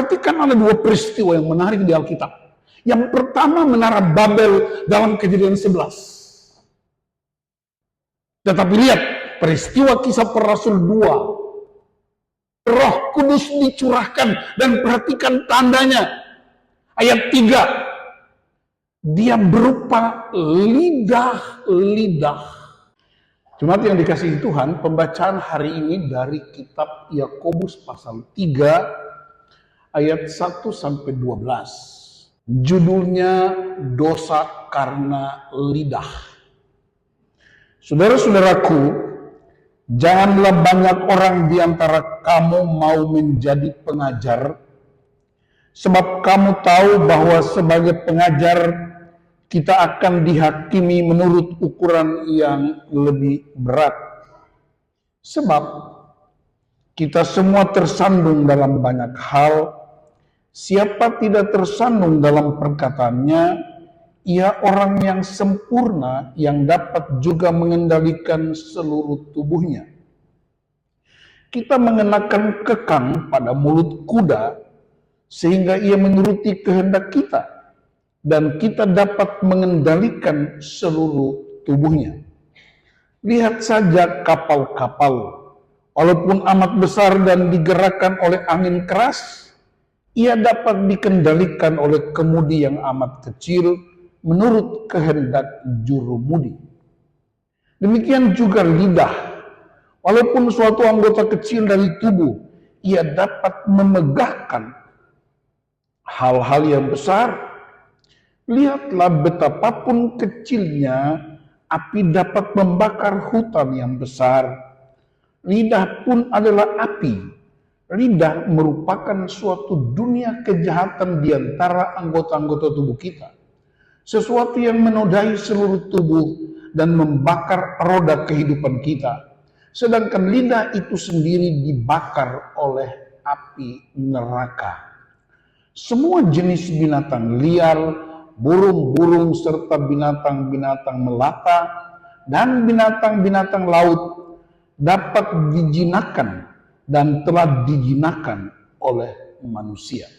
perhatikan ada dua peristiwa yang menarik di Alkitab. Yang pertama Menara Babel dalam Kejadian 11. Tetapi lihat peristiwa Kisah Para Rasul 2. Roh Kudus dicurahkan dan perhatikan tandanya. Ayat 3. Dia berupa lidah-lidah. Jemaat yang dikasihi Tuhan, pembacaan hari ini dari kitab Yakobus pasal 3 ayat 1 sampai 12. Judulnya dosa karena lidah. Saudara-saudaraku, janganlah banyak orang di antara kamu mau menjadi pengajar, sebab kamu tahu bahwa sebagai pengajar kita akan dihakimi menurut ukuran yang lebih berat. Sebab kita semua tersandung dalam banyak hal. Siapa tidak tersandung dalam perkataannya, ia orang yang sempurna yang dapat juga mengendalikan seluruh tubuhnya. Kita mengenakan kekang pada mulut kuda sehingga ia menuruti kehendak kita, dan kita dapat mengendalikan seluruh tubuhnya. Lihat saja kapal-kapal, walaupun amat besar dan digerakkan oleh angin keras, ia dapat dikendalikan oleh kemudi yang amat kecil menurut kehendak jurumudi. Demikian juga lidah, walaupun suatu anggota kecil dari tubuh, ia dapat memegahkan hal-hal yang besar. Lihatlah betapapun kecilnya api dapat membakar hutan yang besar. Lidah pun adalah api. Lidah merupakan suatu dunia kejahatan di antara anggota-anggota tubuh kita. Sesuatu yang menodai seluruh tubuh dan membakar roda kehidupan kita. Sedangkan lidah itu sendiri dibakar oleh api neraka. Semua jenis binatang liar, burung-burung serta binatang-binatang melata dan binatang-binatang laut dapat dijinakan dan telah dijinakan oleh manusia.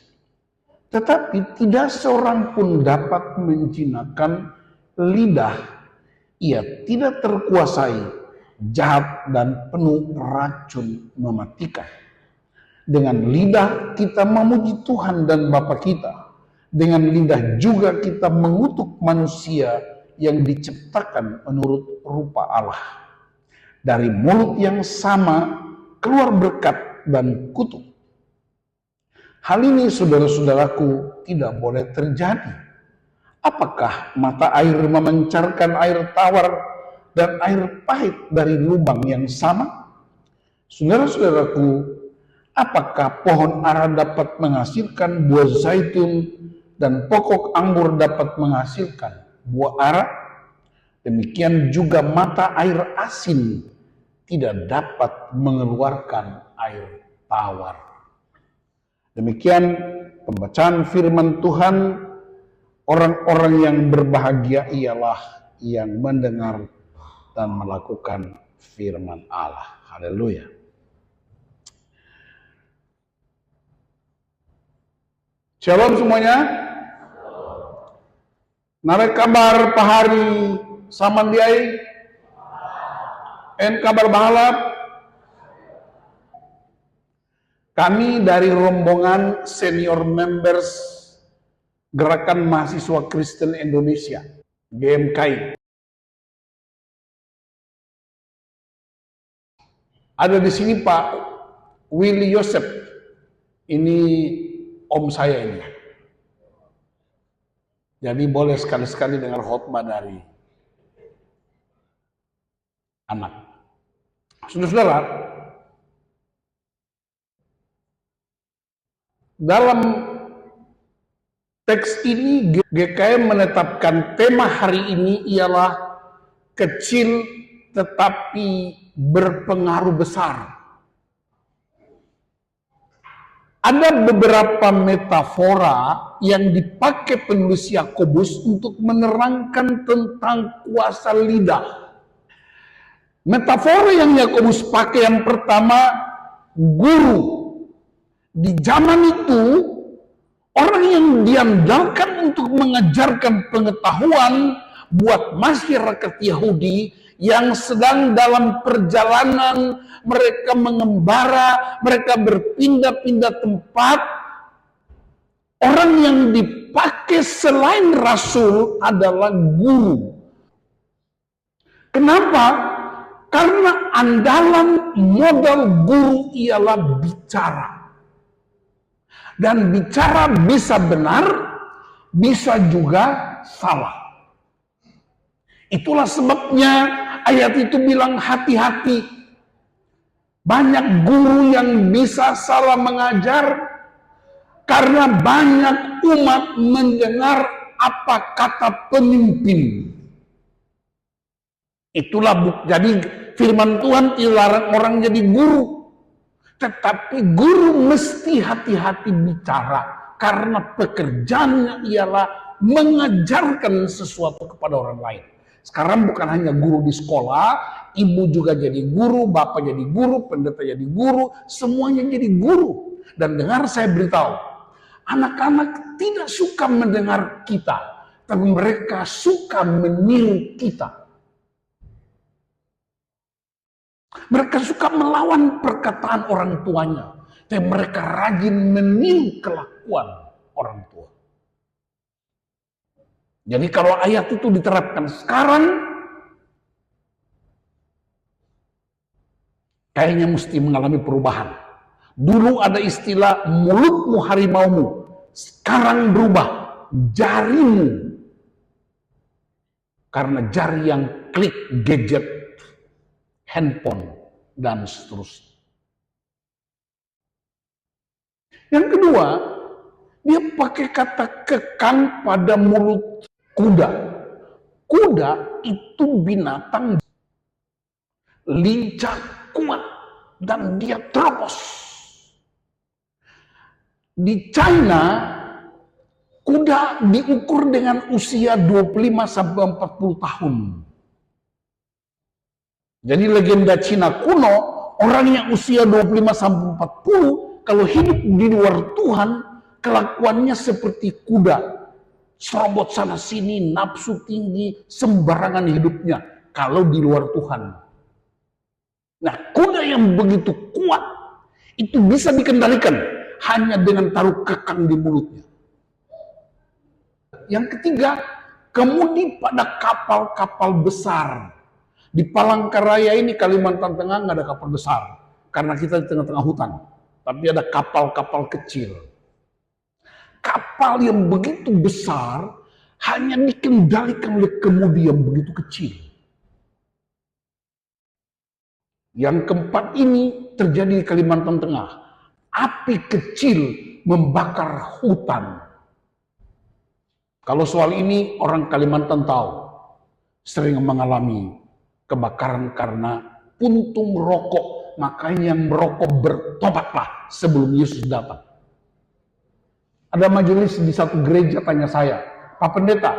Tetapi tidak seorang pun dapat menjinakkan lidah. Ia tidak terkuasai, jahat dan penuh racun mematikan. Dengan lidah kita memuji Tuhan dan Bapa kita. Dengan lidah juga kita mengutuk manusia yang diciptakan menurut rupa Allah. Dari mulut yang sama keluar berkat dan kutuk. Hal ini saudara-saudaraku tidak boleh terjadi. Apakah mata air memancarkan air tawar dan air pahit dari lubang yang sama? Saudara-saudaraku, apakah pohon ara dapat menghasilkan buah zaitun dan pokok anggur dapat menghasilkan buah ara? Demikian juga mata air asin tidak dapat mengeluarkan air tawar. Demikian pembacaan firman Tuhan. Orang-orang yang berbahagia ialah yang mendengar dan melakukan firman Allah. Haleluya. Shalom semuanya. Nare kabar pahari samandiai. En kabar bahalap. Kami dari rombongan senior members Gerakan Mahasiswa Kristen Indonesia, GMKI. Ada di sini Pak Willy Yosef. Ini om saya ini. Jadi boleh sekali-sekali dengar khotbah dari anak. Saudara-saudara, dalam teks ini GKM menetapkan tema hari ini ialah kecil tetapi berpengaruh besar. Ada beberapa metafora yang dipakai penulis Yakobus untuk menerangkan tentang kuasa lidah. Metafora yang Yakobus pakai yang pertama, guru. Di zaman itu Orang yang diandalkan untuk mengajarkan pengetahuan buat masyarakat Yahudi yang sedang dalam perjalanan, mereka mengembara, mereka berpindah-pindah tempat. Orang yang dipakai selain rasul adalah guru. Kenapa? Karena andalan modal guru ialah bicara. Dan bicara bisa benar, bisa juga salah. Itulah sebabnya ayat itu bilang hati-hati. Banyak guru yang bisa salah mengajar karena banyak umat mendengar apa kata pemimpin. Itulah jadi firman Tuhan dilarang orang jadi guru. Tetapi guru mesti hati-hati bicara karena pekerjaannya ialah mengajarkan sesuatu kepada orang lain. Sekarang bukan hanya guru di sekolah, ibu juga jadi guru, bapak jadi guru, pendeta jadi guru, semuanya jadi guru. Dan dengar saya beritahu, anak-anak tidak suka mendengar kita, tapi mereka suka meniru kita. Mereka suka melawan perkataan orang tuanya, tapi mereka rajin meniru kelakuan orang tua. Jadi kalau ayat itu diterapkan sekarang, kayaknya mesti mengalami perubahan. Dulu ada istilah mulutmu harimaumu, sekarang berubah jarimu. Karena jari yang klik gadget, handphone, dan seterusnya. Yang kedua, dia pakai kata kekang pada mulut kuda. Kuda itu binatang lincah, kuat, dan dia terobos. Di China, kuda diukur dengan usia 25-40 tahun. Jadi legenda Cina kuno, orang yang usia 25-40, kalau hidup di luar Tuhan, kelakuannya seperti kuda. Serobot sana sini, nafsu tinggi, sembarangan hidupnya. Kalau di luar Tuhan. Nah, kuda yang begitu kuat, itu bisa dikendalikan hanya dengan taruh kekang di mulutnya. Yang ketiga, kemudi pada kapal-kapal besar. Di Palangkaraya ini Kalimantan Tengah nggak ada kapal besar karena kita di tengah-tengah hutan, tapi ada kapal-kapal kecil. Kapal yang begitu besar hanya dikendalikan oleh kemudi yang begitu kecil. Yang keempat ini terjadi di Kalimantan Tengah. Api kecil membakar hutan. Kalau soal ini orang Kalimantan tahu, sering mengalami kebakaran karena puntung rokok. Makanya yang merokok bertobatlah sebelum Yesus datang. Ada majelis di satu gereja tanya saya, Pak Pendeta,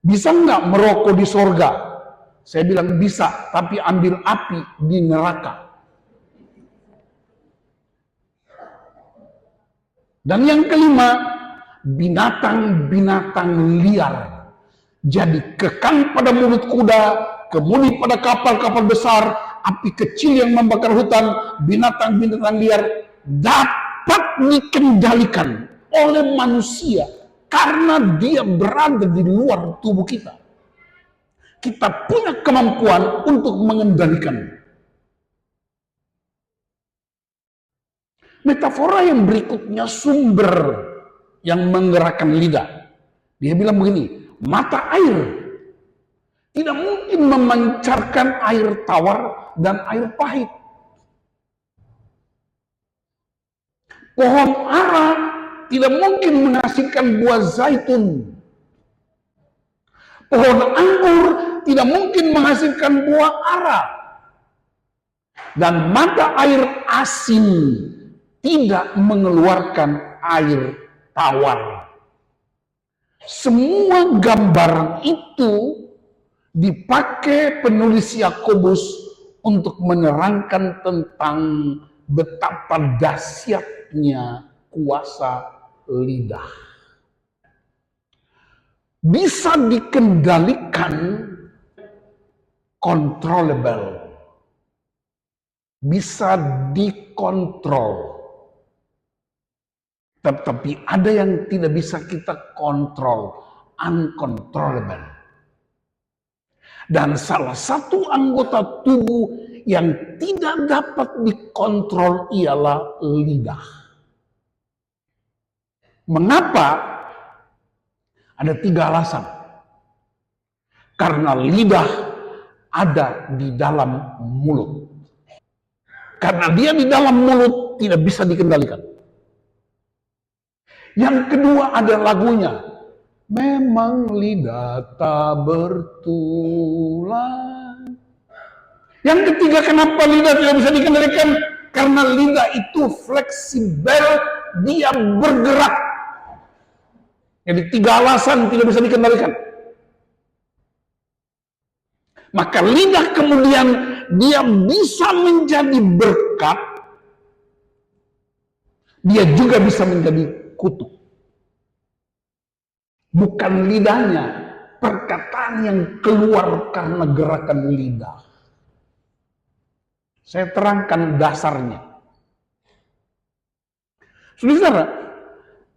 bisa nggak merokok di sorga? Saya bilang bisa, tapi ambil api di neraka. Dan yang kelima, binatang-binatang liar. Jadi kekang pada mulut kuda, kemudi pada kapal-kapal besar, api kecil yang membakar hutan, binatang-binatang liar dapat dikendalikan oleh manusia karena dia berada di luar tubuh kita. Kita punya kemampuan untuk mengendalikan. Metafora yang berikutnya sumber yang menggerakkan lidah. Dia bilang begini, mata air tidak mungkin memancarkan air tawar dan air pahit. Pohon ara tidak mungkin menghasilkan buah zaitun. Pohon anggur tidak mungkin menghasilkan buah ara. Dan mata air asin tidak mengeluarkan air tawar. Semua gambaran itu dipakai penulis Yakobus untuk menerangkan tentang betapa dahsyatnya kuasa lidah. Bisa dikendalikan, controllable. Bisa dikontrol. Tetapi ada yang tidak bisa kita kontrol, uncontrollable. Dan salah satu anggota tubuh yang tidak dapat dikontrol ialah lidah. Mengapa? Ada 3 alasan. Karena lidah ada di dalam mulut. Karena dia di dalam mulut tidak bisa dikendalikan. Yang kedua ada lagunya. Memang lidah tak bertulang. Yang ketiga, kenapa lidah tidak bisa dikendalikan? Karena lidah itu fleksibel, dia bergerak. Jadi 3 alasan tidak bisa dikendalikan. Maka lidah kemudian dia bisa menjadi berkat, dia juga bisa menjadi kutuk. Bukan lidahnya, perkataan yang keluar karena gerakan lidah. Saya terangkan dasarnya. Saudara,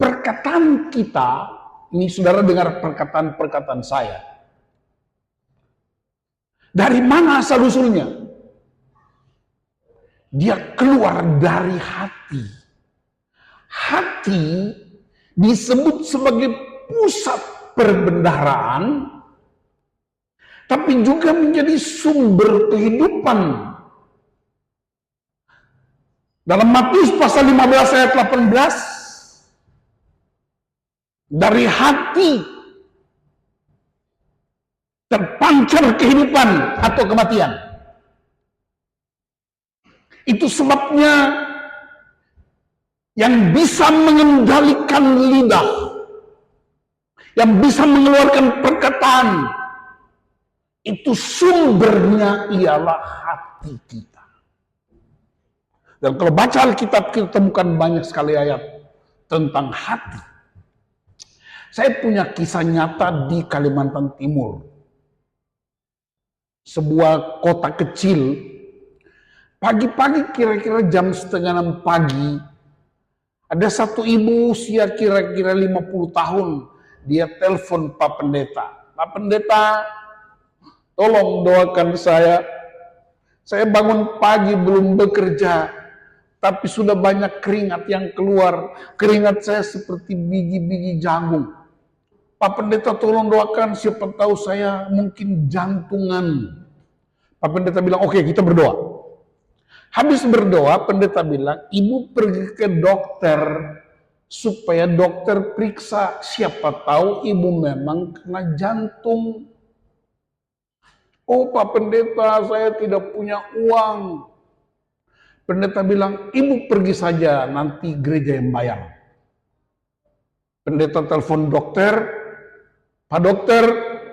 perkataan kita, ini saudara dengar perkataan-perkataan saya. Dari mana asal-usulnya? Dia keluar dari hati. Hati disebut sebagai pusat perbendaharaan, tapi juga menjadi sumber kehidupan. Dalam Matius pasal 15 ayat 18, dari hati terpancar kehidupan atau kematian. Itu sebabnya yang bisa mengendalikan lidah, yang bisa mengeluarkan perkataan, itu sumbernya ialah hati kita. Dan kalau baca Alkitab kita temukan banyak sekali ayat tentang hati. Saya punya kisah nyata di Kalimantan Timur. Sebuah kota kecil, pagi-pagi kira-kira jam 5:30 pagi, ada satu ibu usia kira-kira 50 tahun, dia telepon Pak Pendeta. Pak Pendeta, tolong doakan saya bangun pagi belum bekerja, tapi sudah banyak keringat yang keluar, keringat saya seperti biji-biji jagung. Pak Pendeta tolong doakan, siapa tahu saya mungkin jantungan. Pak Pendeta bilang, oke, kita berdoa. Habis berdoa, pendeta bilang, ibu pergi ke dokter supaya dokter periksa, siapa tahu ibu memang kena jantung. Oh Pak Pendeta, saya tidak punya uang. Pendeta bilang, ibu pergi saja, nanti gereja yang bayar. Pendeta telepon dokter, Pak dokter,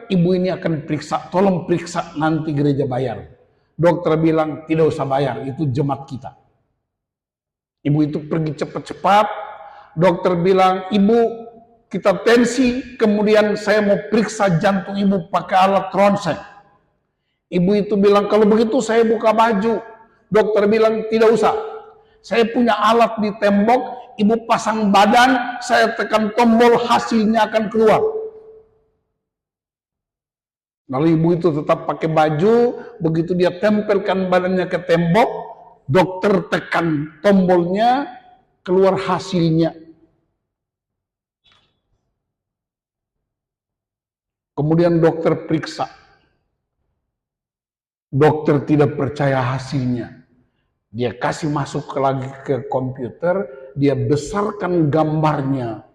ibu ini akan periksa, tolong periksa, nanti gereja bayar. Dokter bilang, tidak usah bayar, itu jemaat kita. Ibu itu pergi cepat-cepat, dokter bilang, ibu kita tensi, kemudian saya mau periksa jantung ibu pakai alat ronsen. Ibu itu bilang, kalau begitu saya buka baju. Dokter bilang, tidak usah. Saya punya alat di tembok, ibu pasang badan, saya tekan tombol, hasilnya akan keluar. Lalu ibu itu tetap pakai baju, begitu dia tempelkan badannya ke tembok, dokter tekan tombolnya, keluar hasilnya. Kemudian dokter periksa. Dokter tidak percaya hasilnya. Dia kasih masuk lagi ke komputer, dia besarkan gambarnya.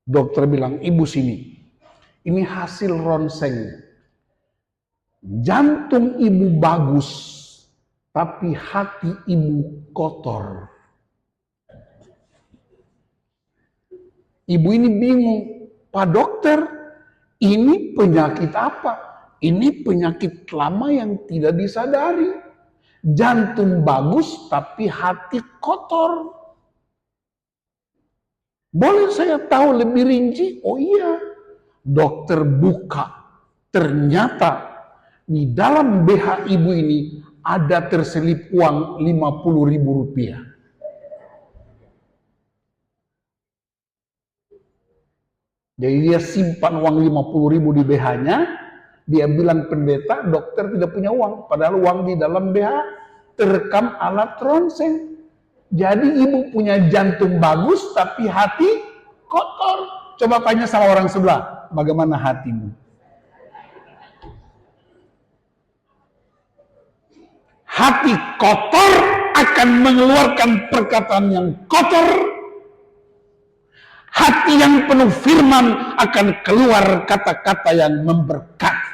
Dokter bilang, ibu sini. Ini hasil ronsen. Jantung ibu bagus, tapi hati ibu kotor. Ibu ini bingung, Pak dokter, ini penyakit apa? Ini penyakit lama yang tidak disadari. Jantung bagus, tapi hati kotor. Boleh saya tahu lebih rinci? Oh iya, dokter buka. Ternyata di dalam BH ibu ini ada terselip uang 50.000 rupiah. Jadi dia simpan uang 50.000 di BH-nya, dia bilang pendeta, dokter tidak punya uang. Padahal uang di dalam BH terekam alat ronsen. Jadi ibu punya jantung bagus tapi hati kotor. Coba tanya sama orang sebelah, bagaimana hatimu? Hati kotor akan mengeluarkan perkataan yang kotor. Hati yang penuh firman akan keluar kata-kata yang memberkati.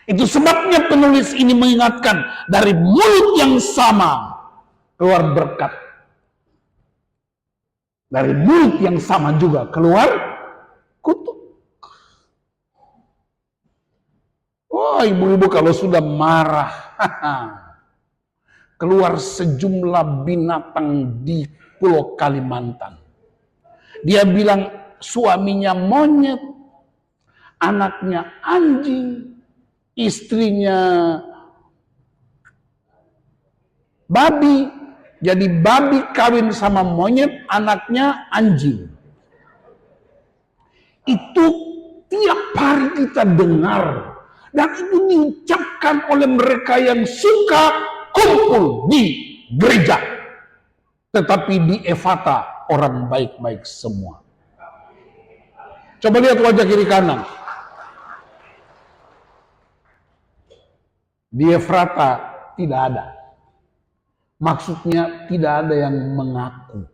Itu sebabnya penulis ini mengingatkan, dari mulut yang sama keluar berkat. Dari mulut yang sama juga keluar kutuk. Wah, ibu-ibu kalau sudah marah, keluar sejumlah binatang di Pulau Kalimantan. Dia bilang suaminya monyet, anaknya anjing, istrinya babi. Jadi babi kawin sama monyet, anaknya anjing. Itu tiap hari kita dengar. Dan itu diucapkan oleh mereka yang suka kumpul di gereja. Tetapi di Efata orang baik-baik semua. Coba lihat wajah kiri kanan. Di Efrata tidak ada. Maksudnya tidak ada yang mengaku.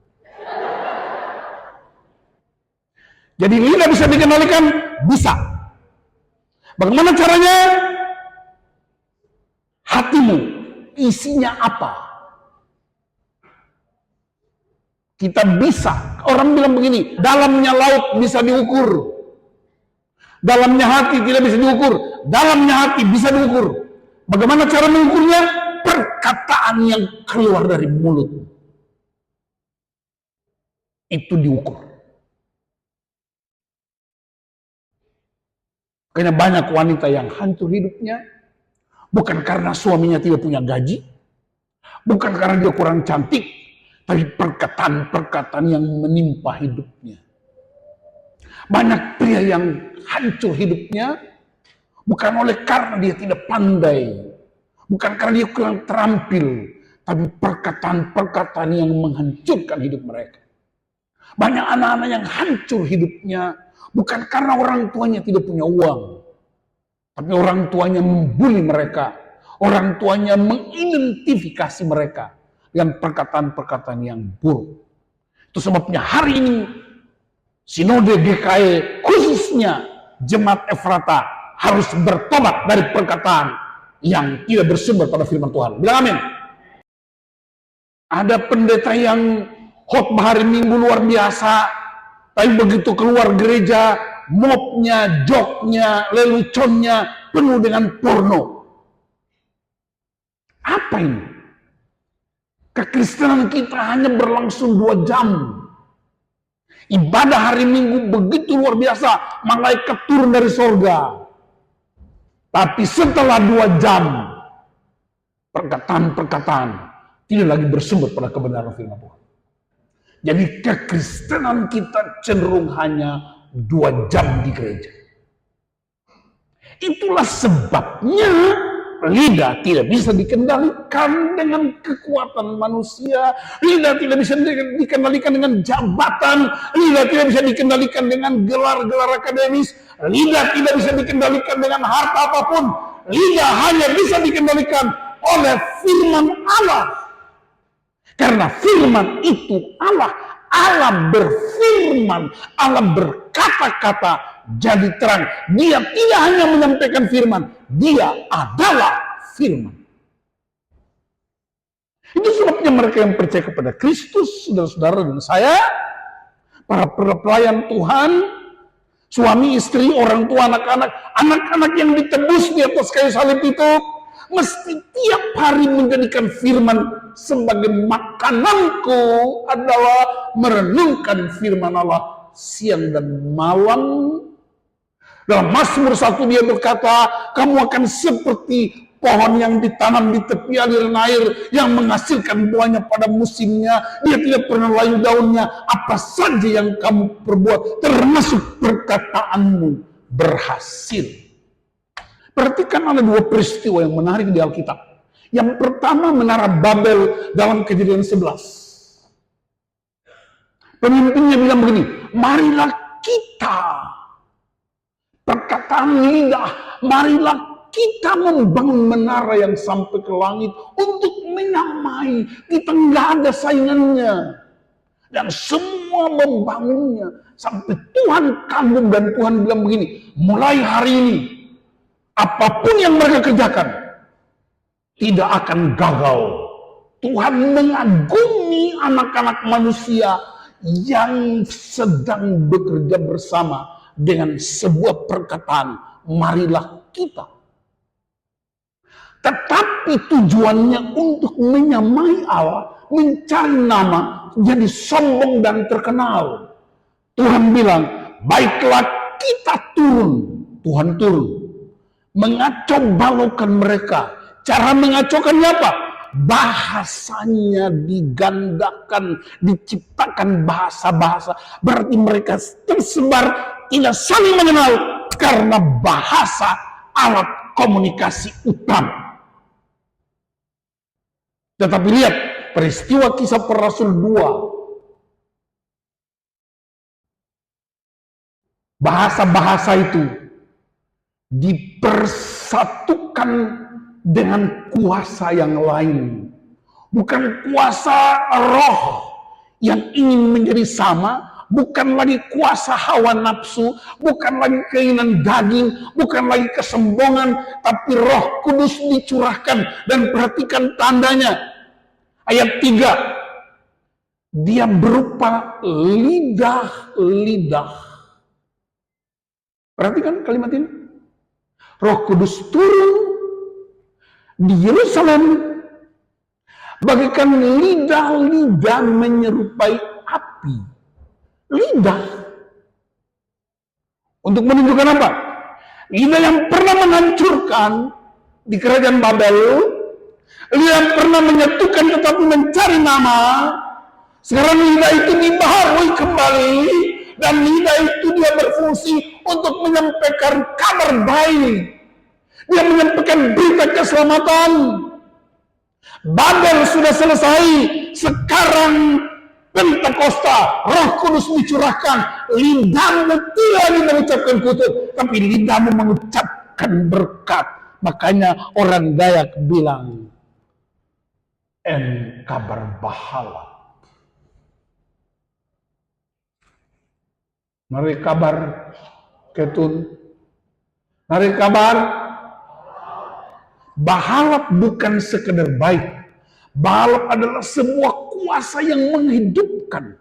Jadi lidah bisa dikendalikan? Bisa. Bagaimana caranya? Hatimu isinya apa? Kita bisa. Orang bilang begini, dalamnya laut bisa diukur. Dalamnya hati tidak bisa diukur. Dalamnya hati bisa diukur. Bagaimana cara mengukurnya? Perkataan yang keluar dari mulut itu diukur. Karena banyak wanita yang hancur hidupnya bukan karena suaminya tidak punya gaji, bukan karena dia kurang cantik, tapi perkataan-perkataan yang menimpa hidupnya. Banyak pria yang hancur hidupnya bukan oleh karena dia tidak pandai, bukan karena dia kurang terampil, tapi perkataan-perkataan yang menghancurkan hidup mereka. Banyak anak-anak yang hancur hidupnya bukan karena orang tuanya tidak punya uang, tapi orang tuanya membuli mereka, orang tuanya mengidentifikasi mereka dengan perkataan-perkataan yang buruk. Itu sebabnya hari ini Sinode GKI khususnya Jemaat Efrata harus bertobat dari perkataan yang tidak bersumber pada firman Tuhan. Bilang amin. Ada pendeta yang khotbah hari Minggu luar biasa, tapi begitu keluar gereja, mobnya, joknya, leluconnya penuh dengan porno. Apa ini? Kekristenan kita hanya berlangsung 2 jam. Ibadah hari Minggu begitu luar biasa, malaikat turun dari sorga. Tapi setelah 2 jam, perkataan-perkataan tidak lagi bersumber pada kebenaran firman Tuhan. Jadi kekristenan kita cenderung hanya 2 jam di gereja. Itulah sebabnya lidah tidak bisa dikendalikan dengan kekuatan manusia. Lidah tidak bisa dikendalikan dengan jabatan. Lidah tidak bisa dikendalikan dengan gelar-gelar akademis. Lidah tidak bisa dikendalikan dengan harta apapun. Lidah hanya bisa dikendalikan oleh firman Allah. Karena firman itu Allah. Allah berfirman, Allah berkata-kata jadi terang. Dia tidak hanya menyampaikan firman, dia adalah firman. Itu sebabnya mereka yang percaya kepada Kristus, saudara-saudara dan saya, para pelayan Tuhan, suami, istri, orang tua, anak-anak yang ditebus di atas kayu salib itu, mesti tiap hari menjadikan firman sebagai makananku adalah merenungkan firman Allah siang dan malam. Dalam Mazmur 1 dia berkata, kamu akan seperti pohon yang ditanam di tepi aliran air yang menghasilkan buahnya pada musimnya. Dia tidak pernah layu daunnya. Apa saja yang kamu perbuat, termasuk perkataanmu, berhasil. Perhatikan ada dua peristiwa yang menarik di Alkitab. Yang pertama Menara Babel dalam Kejadian 11. Pemimpinnya bilang begini, marilah kita, perkataan lidah, marilah kita membangun menara yang sampai ke langit untuk menyamai. Kita nggak ada saingannya. Dan semua membangunnya. Sampai Tuhan kagum dan Tuhan bilang begini, mulai hari ini, apapun yang mereka kerjakan, tidak akan gagal. Tuhan mengagumi anak-anak manusia yang sedang bekerja bersama dengan sebuah perkataan, marilah kita. Tetapi tujuannya untuk menyamai Allah, mencari nama, jadi sombong dan terkenal. Tuhan bilang, baiklah kita turun. Tuhan turun. Mengacau balaukan mereka. Cara mengacokannya apa? Bahasanya digandakan, diciptakan bahasa-bahasa. Berarti mereka tersebar, tidak saling mengenal karena bahasa alat komunikasi utama. Tetapi lihat peristiwa Kisah Para Rasul 2. Bahasa-bahasa itu dipersatukan dengan kuasa yang lain. Bukan kuasa roh yang ingin menjadi sama, bukan lagi kuasa hawa nafsu, bukan lagi keinginan daging, bukan lagi kesombongan, tapi Roh Kudus dicurahkan. Dan perhatikan tandanya. Ayat 3. Dia berupa lidah-lidah. Perhatikan kalimat ini. Roh Kudus turun di Yerusalem bagaikan lidah-lidah menyerupai api. Lidah. Untuk menunjukkan apa? Lidah yang pernah menghancurkan di kerajaan Babel, lidah yang pernah menyatukan tetapi mencari nama, sekarang lidah itu dibaharui kembali, dan lidah itu dia berfungsi untuk menyampaikan kabar baik. Dia menyampaikan berita keselamatan. Babel sudah selesai. Sekarang Pentakosta, Roh Kudus dicurahkan. Lidahmu tidak lagi mengucapkan kutuk, tapi lidahmu mengucapkan berkat. Makanya orang Dayak bilang, kabar bahala. Mari kabar ketun. Mari kabar. Bahalap bukan sekedar baik. Bahalap adalah sebuah kuasa yang menghidupkan.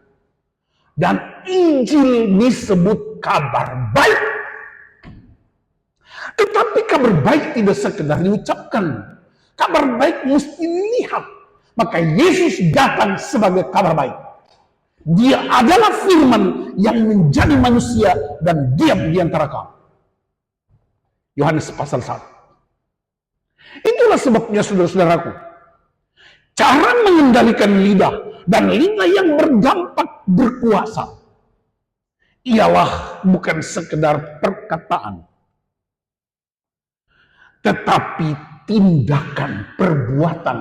Dan Injil disebut kabar baik. Tetapi kabar baik tidak sekedar diucapkan. Kabar baik mesti dilihat. Maka Yesus datang sebagai kabar baik. Dia adalah firman yang menjadi manusia dan diam di antara kamu. Yohanes pasal 1. Itulah sebabnya saudara-saudaraku, cara mengendalikan lidah dan lidah yang berdampak berkuasa ialah bukan sekedar perkataan, tetapi tindakan, perbuatan.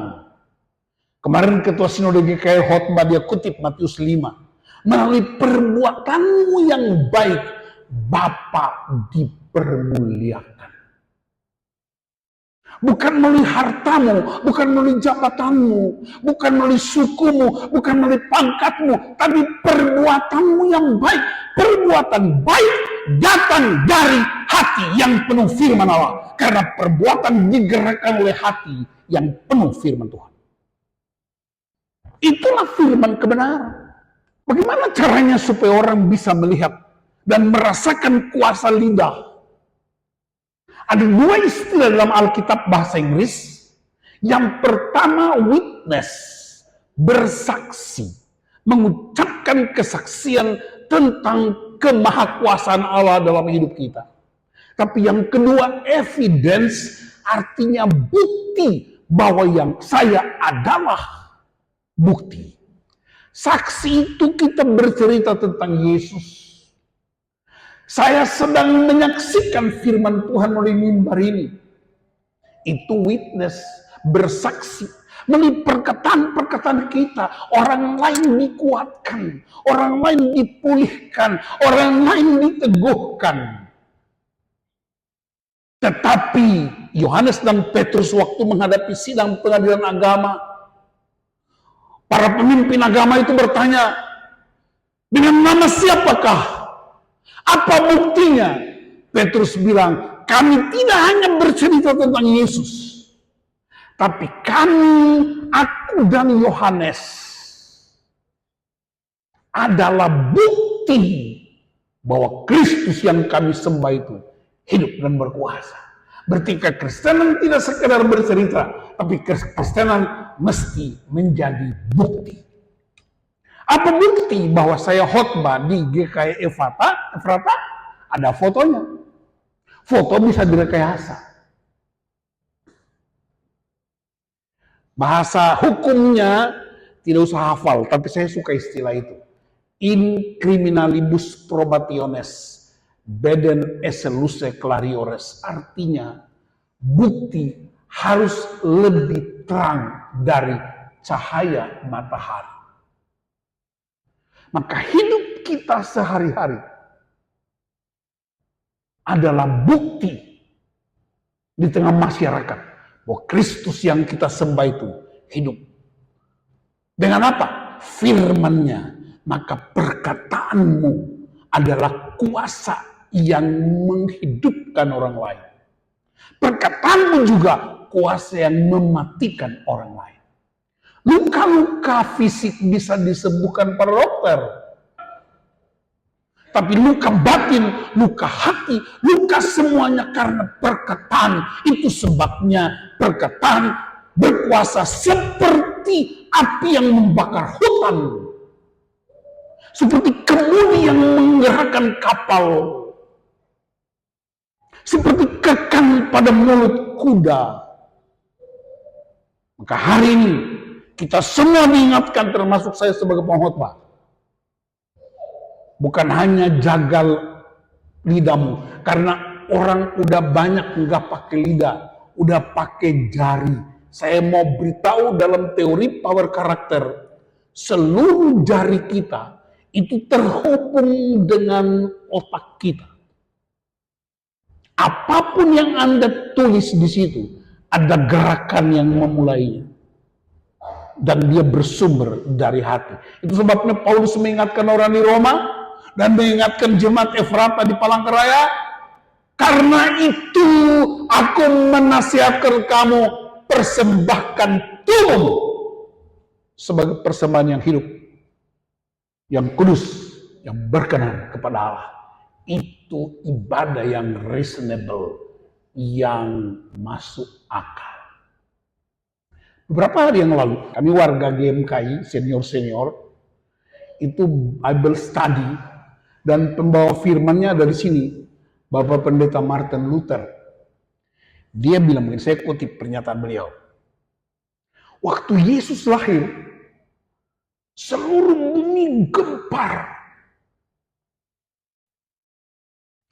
Kemarin Ketua Sinode GKI khotbah dia kutip Matius 5. Melalui perbuatanmu yang baik, Bapa dipermuliakan. Bukan melalui hartamu, bukan melalui jabatanmu, bukan melalui sukumu, bukan melalui pangkatmu, tapi perbuatanmu yang baik. Perbuatan baik datang dari hati yang penuh firman Allah. Karena perbuatan digerakkan oleh hati yang penuh firman Tuhan. Itulah firman kebenaran. Bagaimana caranya supaya orang bisa melihat dan merasakan kuasa lidah? Ada dua istilah dalam Alkitab bahasa Inggris Yang pertama, witness, bersaksi, mengucapkan kesaksian tentang kemahakuasaan Allah dalam hidup kita. Tapi yang kedua, evidence, artinya bukti bahwa yang saya adalah bukti. Saksi itu kita bercerita tentang Yesus. Saya sedang menyaksikan firman Tuhan melalui mimbar ini. Itu witness, bersaksi. Melalui perkataan-perkataan kita, orang lain dikuatkan, orang lain dipulihkan, orang lain diteguhkan. Tetapi Yohanes dan Petrus waktu menghadapi sidang pengadilan agama, para pemimpin agama itu bertanya, dengan nama siapakah? Apa buktinya? Petrus bilang, kami tidak hanya bercerita tentang Yesus, tapi kami, aku dan Yohanes, adalah bukti bahwa Kristus yang kami sembah itu hidup dan berkuasa. Berarti kekristenan tidak sekedar bercerita, tapi kekristenan mesti menjadi bukti. Apa bukti bahwa saya khotbah di GKI Efrata? Ada fotonya. Foto bisa direkayasa. Bahasa hukumnya tidak usah hafal, tapi saya suka istilah itu. In criminalibus probationes, beden esse luce clariores. Artinya, bukti harus lebih terang dari cahaya matahari. Maka hidup kita sehari-hari adalah bukti di tengah masyarakat bahwa Kristus yang kita sembah itu hidup. Dengan apa? Firman-Nya. Maka perkataanmu adalah kuasa yang menghidupkan orang lain. Perkataanmu juga kuasa yang mematikan orang lain. Luka-luka fisik bisa disembuhkan para dokter. Tapi luka batin, luka hati, luka semuanya karena perkataan. Itu sebabnya perkataan berkuasa seperti api yang membakar hutan. Seperti kemudi yang menggerakkan kapal. Seperti kekang pada mulut kuda. Maka hari ini kita semua diingatkan, termasuk saya sebagai pengkhotbah. Bukan hanya jagal lidahmu. Karena orang udah banyak nggak pakai lidah. Udah pakai jari. Saya mau beritahu dalam teori power karakter. Seluruh jari kita itu terhubung dengan otak kita. Apapun yang Anda tulis di situ, ada gerakan yang memulainya. Dan dia bersumber dari hati. Itu sebabnya Paulus mengingatkan orang di Roma dan mengingatkan jemaat Efrata di Palangkaraya, karena itu aku menasihatkan kamu, persembahkan tubuh sebagai persembahan yang hidup, yang kudus, yang berkenan kepada Allah. Itu ibadah yang reasonable, yang masuk akal. Beberapa hari yang lalu, kami warga GMKI, senior-senior, itu Bible study, dan pembawa firmannya dari sini, Bapak Pendeta Martin Luther. Dia bilang, mungkin saya kutip pernyataan beliau. Waktu Yesus lahir, seluruh bumi gempar.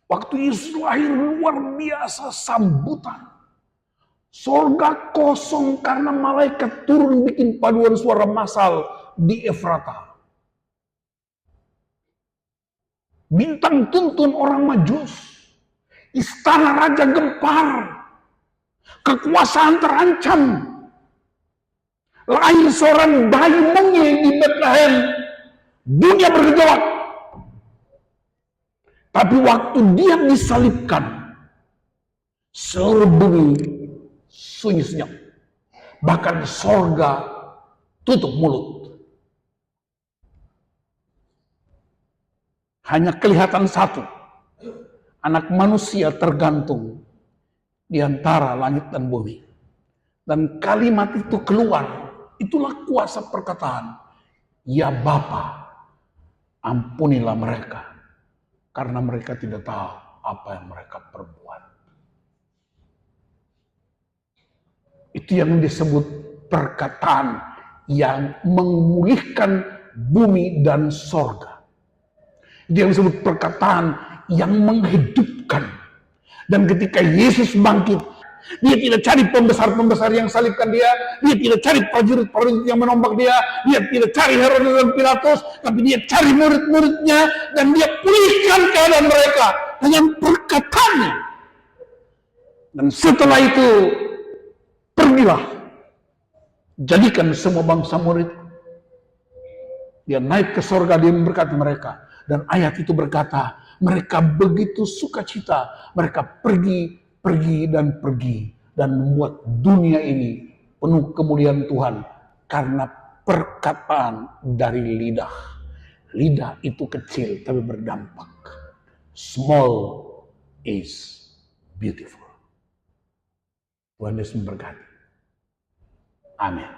Waktu Yesus lahir, luar biasa sambutan. Sorga kosong karena malaikat turun bikin paduan suara massal di Efrata. Bintang tuntun orang Majus. Istana raja gempar. Kekuasaan terancam. Lahir seorang bayi mungil di Bethlehem. Dunia bergejolak. Tapi waktu dia disalibkan, seluruh bumi sunyi senyap. Bahkan sorga tutup mulut. Hanya kelihatan satu. Anak manusia tergantung di antara langit dan bumi. Dan kalimat itu keluar. Itulah kuasa perkataan. Ya Bapa, ampunilah mereka. Karena mereka tidak tahu apa yang mereka perbuat. Itu yang disebut perkataan yang memulihkan bumi dan sorga. Itu yang disebut perkataan yang menghidupkan. Dan ketika Yesus bangkit, dia tidak cari pembesar-pembesar yang salibkan dia tidak cari prajurit-prajurit yang menombak dia tidak cari Herodes dan Pilatus, tapi dia cari murid-muridnya dan dia pulihkan keadaan mereka dengan perkataannya. Dan setelah itu, pergilah, jadikan semua bangsa murid. Dia naik ke sorga, dia memberkati mereka. Dan ayat itu berkata, mereka begitu sukacita, mereka pergi dan membuat dunia ini penuh kemuliaan Tuhan karena perkataan dari lidah. Lidah itu kecil tapi berdampak. Small is beautiful. Tuhan Yesus memberkati. Amin.